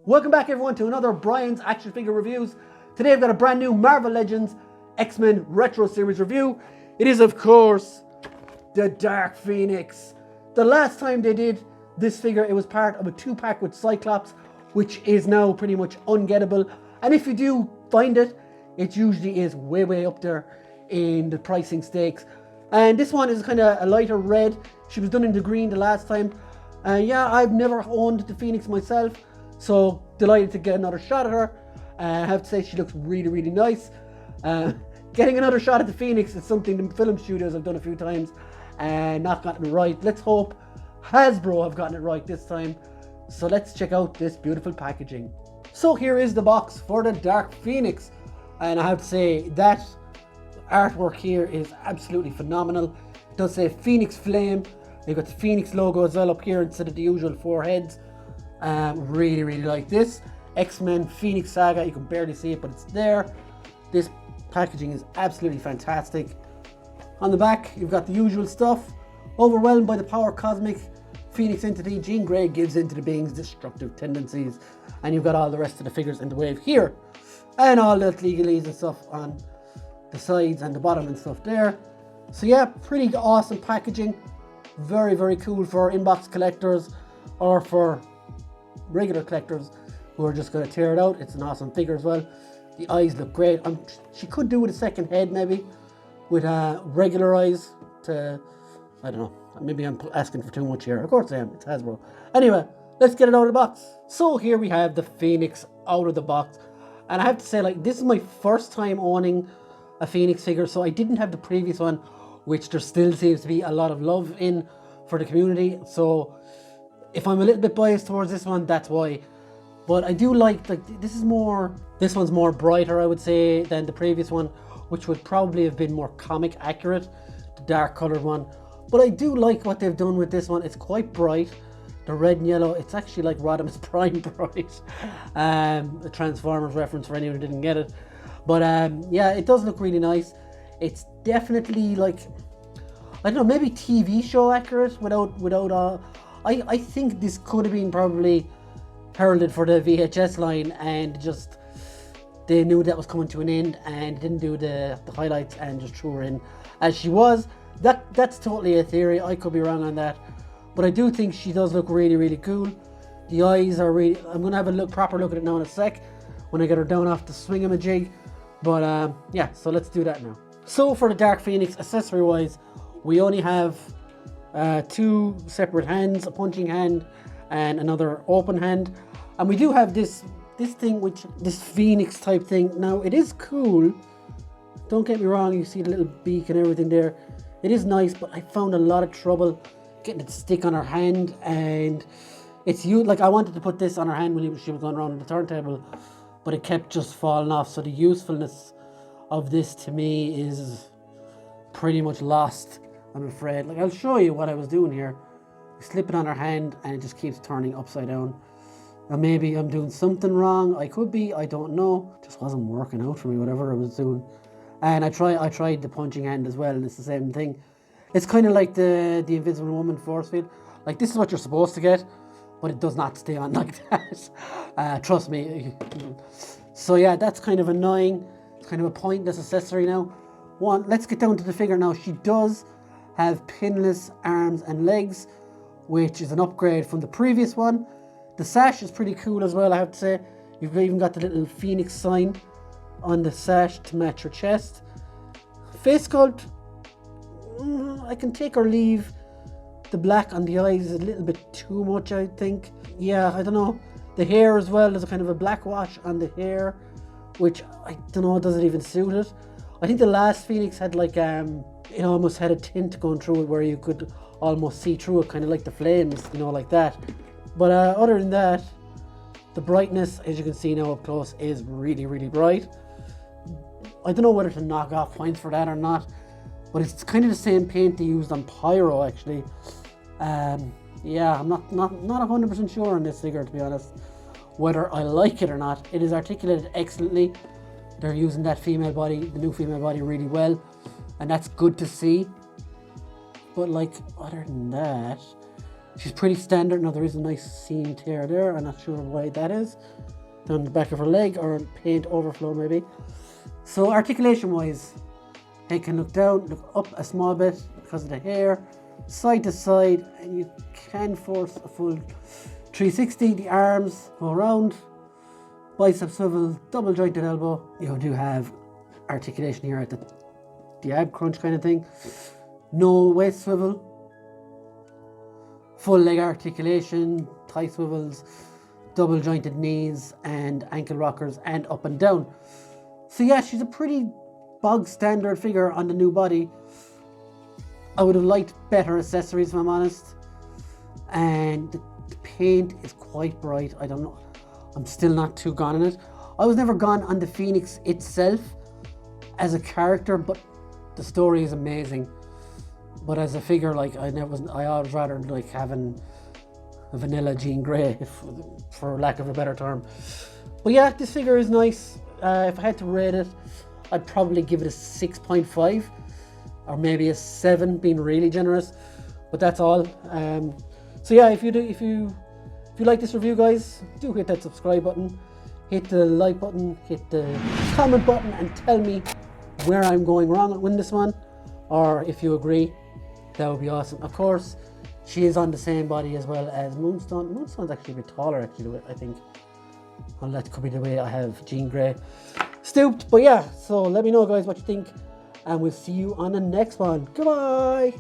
Welcome back everyone to another Brian's Action Figure Reviews. Today I've got a brand new Marvel Legends X-Men Retro Series review. It is of course the Dark Phoenix. The last time they did this figure, it was part of a 2-pack with Cyclops, which is now pretty much ungettable. And if you do find it, it usually is way up there in the pricing stakes. And this one is kind of a lighter red. She was done in the green the last time. Yeah, I've never owned the Phoenix myself, so delighted to get another shot at her. I have to say she looks really nice. Getting another shot at the Phoenix is something the film studios have done a few times and not gotten it right. Let's hope Hasbro have gotten it right this time. So let's check out this beautiful packaging. So here is the box for the Dark Phoenix, and I have to say that artwork here is absolutely phenomenal. It does say Phoenix Flame. You've got the Phoenix logo as well up here instead of the usual 4 heads. Really like this. X-Men Phoenix Saga, you can barely see it, but it's there. This packaging is absolutely fantastic. On the back, you've got the usual stuff. Overwhelmed by the power cosmic Phoenix entity, Jean Grey gives into the being's destructive tendencies. And you've got all the rest of the figures in the wave here. And all the legalese and stuff on the sides and the bottom and stuff there. So yeah, pretty awesome packaging. Very cool for inbox collectors or for regular collectors who are just going to tear it out. It's an awesome figure as well. The eyes look great. She could do with a second head maybe, with regular eyes to, I don't know, maybe I'm asking for too much here. Of course I am, it's Hasbro. Anyway, let's get it out of the box. So here we have the Phoenix out of the box. And I have to say, like, this is my first time owning a Phoenix figure, so I didn't have the previous one, which there still seems to be a lot of love in for the community. So if I'm a little bit biased towards this one, that's why. But I do like this one's more brighter, I would say, than the previous one, which would probably have been more comic accurate, the dark colored one. But I do like what they've done with this one. It's quite bright. The red and yellow, it's actually like Rodimus Prime bright. A Transformers reference for anyone who didn't get it. But yeah, it does look really nice. It's definitely like, I don't know, maybe TV show accurate without I think this could have been probably heralded for the VHS line, and just they knew that was coming to an end and didn't do the highlights and just threw her in as she was. That's totally a theory. I could be wrong on that, but I do think she does look really cool. The eyes are really, I'm gonna have a proper look at it now in a sec when I get her down off the swingamajig. But yeah, so let's do that now. So for the Dark Phoenix, accessory wise, we only have 2 separate hands, a punching hand and another open hand. And we do have this thing, this Phoenix type thing. Now it is cool, don't get me wrong, you see the little beak and everything there. It is nice, but I found a lot of trouble getting it to stick on her hand, and it's like I wanted to put this on her hand when she was going around the turntable, but it kept just falling off. So the usefulness of this to me is pretty much lost, I'm afraid. Like, I'll show you what I was doing here. Slip it on her hand and it just keeps turning upside down. Now maybe I'm doing something wrong. I could be, I don't know. It just wasn't working out for me, whatever I was doing. And I tried the punching hand as well, and it's the same thing. It's kind of like the Invisible Woman force field. Like, this is what you're supposed to get, but it does not stay on like that. Trust me. So yeah, that's kind of annoying. It's kind of a pointless accessory now. Let's get down to the figure now. She does have pinless arms and legs, which is an upgrade from the previous one. The sash is pretty cool as well, I have to say. You've even got the little Phoenix sign on the sash to match her chest. Face sculpt, I can take or leave. The black on the eyes is a little bit too much, I think. Yeah, I don't know. The hair as well, there's a kind of a black wash on the hair, which I don't know, does it even suit it? I think the last Phoenix had like, it almost had a tint going through it where you could almost see through it, kind of like the flames, you know, like that. But other than that, the brightness, as you can see now up close, is really bright. I don't know whether to knock off points for that or not, but it's kind of the same paint they used on Pyro, actually. Yeah, I'm not 100% sure on this figure, to be honest, whether I like it or not. It is articulated excellently. They're using that female body, the new female body, really well, and that's good to see. But like, other than that, She's pretty standard. Now there is a nice seam tear there. I'm not sure why that is. Down the back of her leg, or paint overflow maybe. So articulation wise, head can look down, look up a small bit because of the hair, side to side, and you can force a full 360. The arms go around, bicep swivel, double jointed elbow. You do have articulation here at the ab crunch kind of thing. No waist swivel, full leg articulation, thigh swivels, double jointed knees and ankle rockers, and up and down. So yeah, she's a pretty bog standard figure on the new body. I would have liked better accessories if I'm honest. And the paint is quite bright. I don't know. I'm still not too gone on it. I was never gone on the Phoenix itself as a character, but the story is amazing. But as a figure, like I always rather like having a vanilla Jean Grey, for lack of a better term. But yeah, this figure is nice. If I had to rate it, I'd probably give it a 6.5 or maybe a 7, being really generous. But that's all. So yeah, if you like this review, guys, do hit that subscribe button, hit the like button, hit the comment button, and tell me where I'm going wrong with this one, or if you agree, that would be awesome. Of course, she is on the same body as well as Moonstone. Moonstone's actually a bit taller, actually, I think. Well, that could be the way I have Jean Grey stooped. But yeah, so let me know, guys, what you think, and we'll see you on the next one. Goodbye!